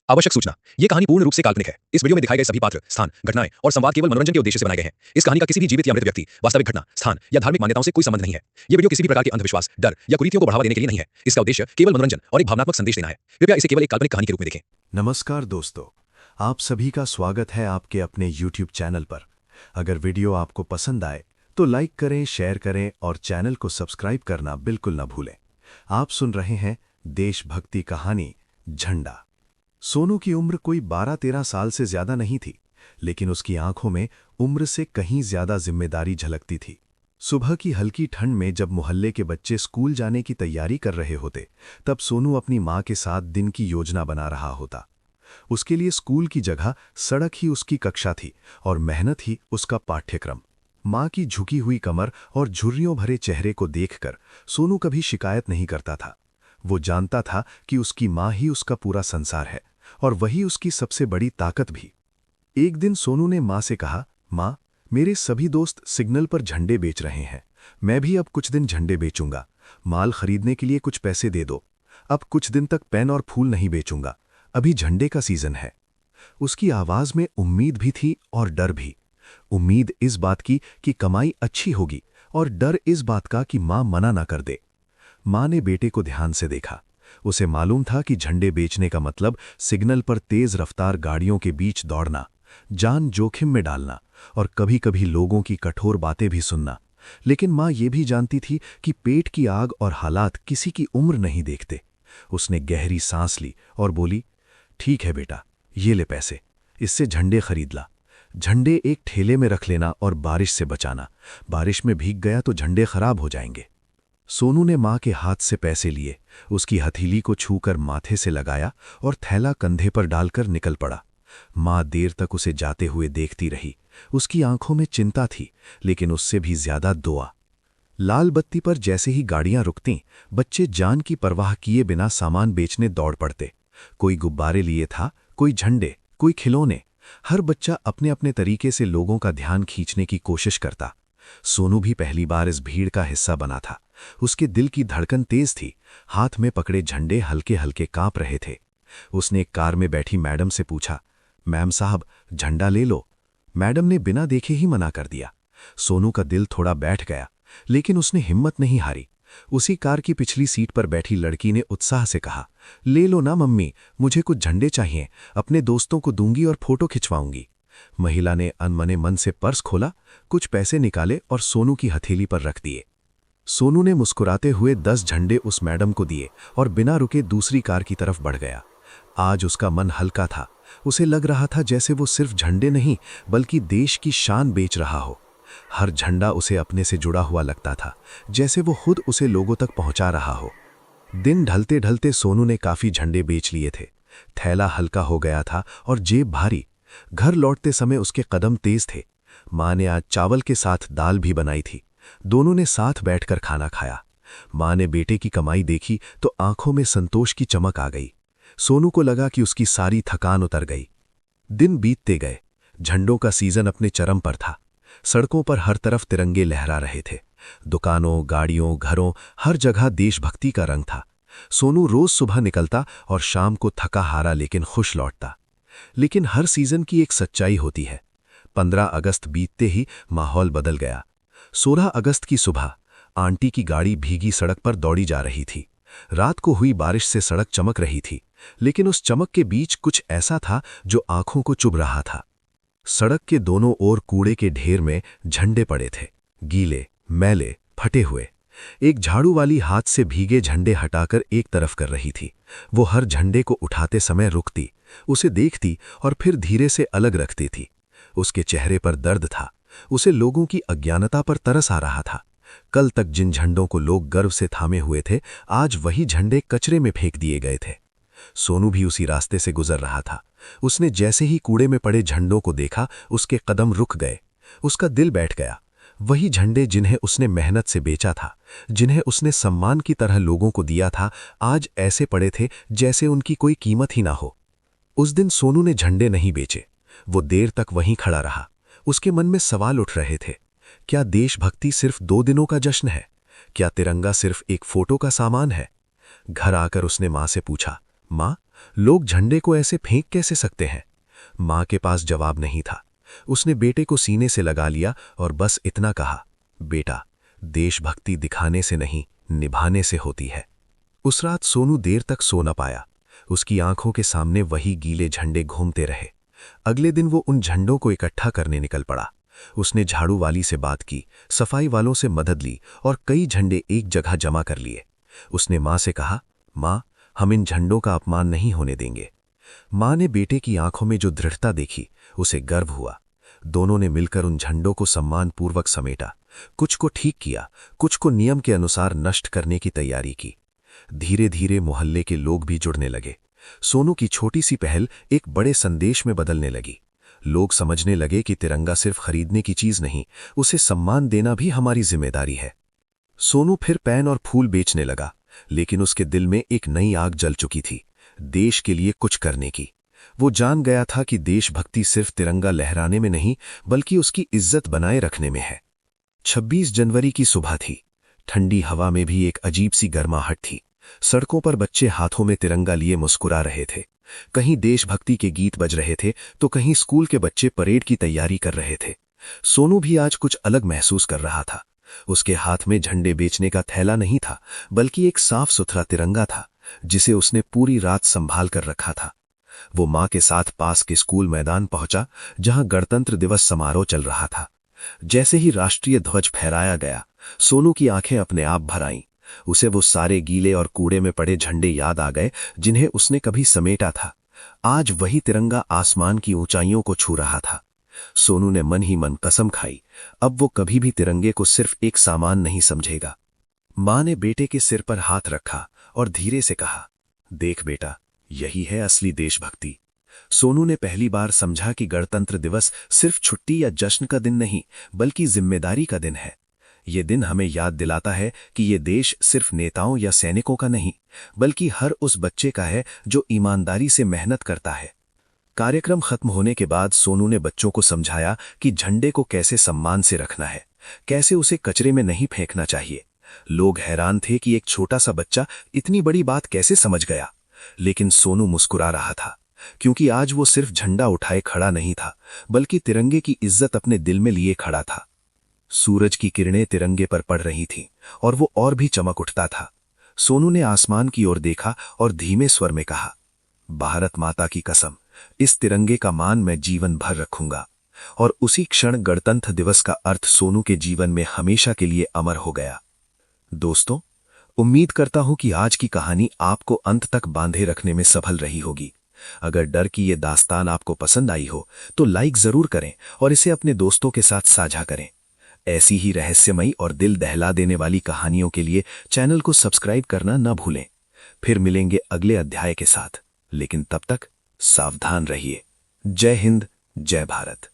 आवश्यक सूचना। ये कहानी पूर्ण रूप से काल्पनिक है। इस वीडियो में दिखाए गए सभी पात्र, स्थान, घटनाएं और संवाद केवल मनोरंजन के उद्देश्य से बनाए गए हैं। इस कहानी का किसी भी जीवित या मृत व्यक्ति, वास्तविक घटना, स्थान या धार्मिक मान्यताओं से कोई संबंध नहीं है। ये वीडियो किसी भी प्रकार के अंधविश्वास, डर या कुरीतियों को बढ़ावा देने के लिए नहीं है। इसका उद्देश्य केवल मनोरंजन और एक भावनात्मक संदेश देना है। कृपया इसे केवल एक काल्पनिक कहानी के रूप में देखें। नमस्कार दोस्तों, आप सभी का स्वागत है आपके अपने YouTube चैनल पर। अगर वीडियो आपको पसंद आए तो लाइक करें, शेयर करें और चैनल को सब्सक्राइब करना बिल्कुल न भूलें। आप सुन रहे हैं देशभक्ति कहानी झंडा। सोनू की उम्र कोई 12-13 साल से ज्यादा नहीं थी, लेकिन उसकी आंखों में उम्र से कहीं ज्यादा जिम्मेदारी झलकती थी। सुबह की हल्की ठंड में जब मोहल्ले के बच्चे स्कूल जाने की तैयारी कर रहे होते, तब सोनू अपनी माँ के साथ दिन की योजना बना रहा होता। उसके लिए स्कूल की जगह सड़क ही उसकी कक्षा थी और मेहनत ही उसका पाठ्यक्रम। माँ की झुकी हुई कमर और झुर्रियों भरे चेहरे को देखकर सोनू कभी शिकायत नहीं करता था। वो जानता था कि उसकी माँ ही उसका पूरा संसार है और वही उसकी सबसे बड़ी ताकत भी। एक दिन सोनू ने माँ से कहा, माँ, मेरे सभी दोस्त सिग्नल पर झंडे बेच रहे हैं। मैं भी अब कुछ दिन झंडे बेचूंगा। माल खरीदने के लिए कुछ पैसे दे दो। अब कुछ दिन तक पेन और फूल नहीं बेचूंगा। अभी झंडे का सीजन है। उसकी आवाज में उम्मीद भी थी और डर भी। उम्मीद इस बात की कि कमाई अच्छी होगी और डर इस बात का कि माँ मना ना कर दे। माँ ने बेटे को ध्यान से देखा। उसे मालूम था कि झंडे बेचने का मतलब सिग्नल पर तेज रफ्तार गाड़ियों के बीच दौड़ना, जान जोखिम में डालना और कभी-कभी लोगों की कठोर बातें भी सुनना। लेकिन माँ ये भी जानती थी कि पेट की आग और हालात किसी की उम्र नहीं देखते। उसने गहरी सांस ली और बोली, ठीक है बेटा, ये ले पैसे, इससे झंडे खरीद ला। झंडे एक ठेले में रख लेना और बारिश से बचाना। बारिश में भीग गया तो झंडे खराब हो जाएंगे। सोनू ने माँ के हाथ से पैसे लिए, उसकी हथेली को छूकर माथे से लगाया और थैला कंधे पर डालकर निकल पड़ा। माँ देर तक उसे जाते हुए देखती रही। उसकी आंखों में चिंता थी, लेकिन उससे भी ज्यादा दुआ। लाल बत्ती पर जैसे ही गाड़ियां रुकतीं, बच्चे जान की परवाह किए बिना सामान बेचने दौड़ पड़ते। कोई गुब्बारे लिए था, कोई झंडे, कोई खिलौने। हर बच्चा अपने अपने तरीके से लोगों का ध्यान खींचने की कोशिश करता। सोनू भी पहली बार इस भीड़ का हिस्सा बना था। उसके दिल की धड़कन तेज थी। हाथ में पकड़े झंडे हल्के हल्के कांप रहे थे। उसने एक कार में बैठी मैडम से पूछा, मैम साहब, झंडा ले लो। मैडम ने बिना देखे ही मना कर दिया। सोनू का दिल थोड़ा बैठ गया, लेकिन उसने हिम्मत नहीं हारी। उसी कार की पिछली सीट पर बैठी लड़की ने उत्साह से कहा, ले लो ना मम्मी, मुझे कुछ झंडे चाहिए, अपने दोस्तों को दूंगी और फोटो खिंचवाऊंगी। महिला ने अनमने मन से पर्स खोला, कुछ पैसे निकाले और सोनू की हथेली पर रख दिए। सोनू ने मुस्कुराते हुए 10 झंडे उस मैडम को दिए और बिना रुके दूसरी कार की तरफ बढ़ गया। आज उसका मन हल्का था। उसे लग रहा था जैसे वो सिर्फ झंडे नहीं, बल्कि देश की शान बेच रहा हो। हर झंडा उसे अपने से जुड़ा हुआ लगता था, जैसे वो खुद उसे लोगों तक पहुंचा रहा हो। दिन ढलते ढलते सोनू ने काफी झंडे बेच लिए थे। थैला हल्का हो गया था और जेब भारी। घर लौटते समय उसके कदम तेज थे। माँ ने आज चावल के साथ दाल भी बनाई थी। दोनों ने साथ बैठकर खाना खाया। माँ ने बेटे की कमाई देखी तो आंखों में संतोष की चमक आ गई। सोनू को लगा कि उसकी सारी थकान उतर गई। दिन बीतते गए। झंडों का सीजन अपने चरम पर था। सड़कों पर हर तरफ तिरंगे लहरा रहे थे। दुकानों, गाड़ियों, घरों, हर जगह देशभक्ति का रंग था। सोनू रोज सुबह निकलता और शाम को थका हारा लेकिन खुश लौटता। लेकिन हर सीजन की एक सच्चाई होती है। 15 अगस्त बीतते ही माहौल बदल गया। 16 अगस्त की सुबह आंटी की गाड़ी भीगी सड़क पर दौड़ी जा रही थी। रात को हुई बारिश से सड़क चमक रही थी, लेकिन उस चमक के बीच कुछ ऐसा था जो आंखों को चुभ रहा था। सड़क के दोनों ओर कूड़े के ढेर में झंडे पड़े थे, गीले, मैले, फटे हुए। एक झाड़ू वाली हाथ से भीगे झंडे हटाकर एक तरफ कर रही थी। वो हर झंडे को उठाते समय रुकती, उसे देखती और फिर धीरे से अलग रखती थी। उसके चेहरे पर दर्द था। उसे लोगों की अज्ञानता पर तरस आ रहा था। कल तक जिन झंडों को लोग गर्व से थामे हुए थे, आज वही झंडे कचरे में फेंक दिए गए थे। सोनू भी उसी रास्ते से गुजर रहा था। उसने जैसे ही कूड़े में पड़े झंडों को देखा, उसके कदम रुक गए। उसका दिल बैठ गया। वही झंडे जिन्हें उसने मेहनत से बेचा था, जिन्हें उसने सम्मान की तरह लोगों को दिया था, आज ऐसे पड़े थे जैसे उनकी कोई कीमत ही ना हो। उस दिन सोनू ने झंडे नहीं बेचे। वो देर तक वहीं खड़ा रहा। उसके मन में सवाल उठ रहे थे। क्या देशभक्ति सिर्फ 2 दिनों का जश्न है? क्या तिरंगा सिर्फ एक फोटो का सामान है? घर आकर उसने माँ से पूछा, माँ, लोग झंडे को ऐसे फेंक कैसे सकते हैं? मां के पास जवाब नहीं था। उसने बेटे को सीने से लगा लिया और बस इतना कहा, बेटा, देशभक्ति दिखाने से नहीं, निभाने से होती है। उस रात सोनू देर तक सो न पाया। उसकी आंखों के सामने वही गीले झंडे घूमते रहे। अगले दिन वो उन झंडों को इकट्ठा करने निकल पड़ा। उसने झाड़ू वाली से बात की, सफाई वालों से मदद ली और कई झंडे एक जगह जमा कर लिए। उसने मां से कहा, मां, हम इन झंडों का अपमान नहीं होने देंगे। मां ने बेटे की आंखों में जो दृढ़ता देखी, उसे गर्व हुआ। दोनों ने मिलकर उन झंडों को सम्मानपूर्वक समेटा। कुछ को ठीक किया, कुछ को नियम के अनुसार नष्ट करने की तैयारी की। धीरे धीरे मोहल्ले के लोग भी जुड़ने लगे। सोनू की छोटी सी पहल एक बड़े संदेश में बदलने लगी। लोग समझने लगे कि तिरंगा सिर्फ खरीदने की चीज नहीं, उसे सम्मान देना भी हमारी जिम्मेदारी है। सोनू फिर पेन और फूल बेचने लगा, लेकिन उसके दिल में एक नई आग जल चुकी थी, देश के लिए कुछ करने की। वो जान गया था कि देशभक्ति सिर्फ तिरंगा लहराने में नहीं, बल्कि उसकी इज्जत बनाए रखने में है। 26 जनवरी की सुबह थी। ठंडी हवा में भी एक अजीब सी गर्माहट थी। सड़कों पर बच्चे हाथों में तिरंगा लिए मुस्कुरा रहे थे। कहीं देशभक्ति के गीत बज रहे थे, तो कहीं स्कूल के बच्चे परेड की तैयारी कर रहे थे। सोनू भी आज कुछ अलग महसूस कर रहा था। उसके हाथ में झंडे बेचने का थैला नहीं था, बल्कि एक साफ सुथरा तिरंगा था, जिसे उसने पूरी रात संभाल कर रखा था। वो मां के साथ पास के स्कूल मैदान पहुंचा, जहां गणतंत्र दिवस समारोह चल रहा था। जैसे ही राष्ट्रीय ध्वज फहराया गया, सोनू की आंखें अपने आप भर आईं। उसे वो सारे गीले और कूड़े में पड़े झंडे याद आ गए, जिन्हें उसने कभी समेटा था। आज वही तिरंगा आसमान की ऊंचाइयों को छू रहा था। सोनू ने मन ही मन कसम खाई, अब वो कभी भी तिरंगे को सिर्फ एक सामान नहीं समझेगा। मां ने बेटे के सिर पर हाथ रखा और धीरे से कहा, देख बेटा, यही है असली देशभक्ति। सोनू ने पहली बार समझा कि गणतंत्र दिवस सिर्फ छुट्टी या जश्न का दिन नहीं, बल्कि जिम्मेदारी का दिन है। ये दिन हमें याद दिलाता है कि ये देश सिर्फ नेताओं या सैनिकों का नहीं, बल्कि हर उस बच्चे का है जो ईमानदारी से मेहनत करता है। कार्यक्रम खत्म होने के बाद सोनू ने बच्चों को समझाया कि झंडे को कैसे सम्मान से रखना है, कैसे उसे कचरे में नहीं फेंकना चाहिए। लोग हैरान थे कि एक छोटा सा बच्चा इतनी बड़ी बात कैसे समझ गया, लेकिन सोनू मुस्कुरा रहा था, क्योंकि आज वो सिर्फ झंडा उठाए खड़ा नहीं था, बल्कि तिरंगे की इज्जत अपने दिल में लिए खड़ा था। सूरज की किरणें तिरंगे पर पड़ रही थीं और वो और भी चमक उठता था। सोनू ने आसमान की ओर देखा और धीमे स्वर में कहा, भारत माता की कसम, इस तिरंगे का मान मैं जीवन भर रखूंगा। और उसी क्षण गणतंत्र दिवस का अर्थ सोनू के जीवन में हमेशा के लिए अमर हो गया। दोस्तों, उम्मीद करता हूं कि आज की कहानी आपको अंत तक बांधे रखने में सफल रही होगी। अगर डर की ये दास्तान आपको पसंद आई हो, तो लाइक जरूर करें और इसे अपने दोस्तों के साथ साझा करें। ऐसी ही रहस्यमयी और दिल दहला देने वाली कहानियों के लिए चैनल को सब्सक्राइब करना न भूलें। फिर मिलेंगे अगले अध्याय के साथ, लेकिन तब तक सावधान रहिए। जय हिंद, जय भारत।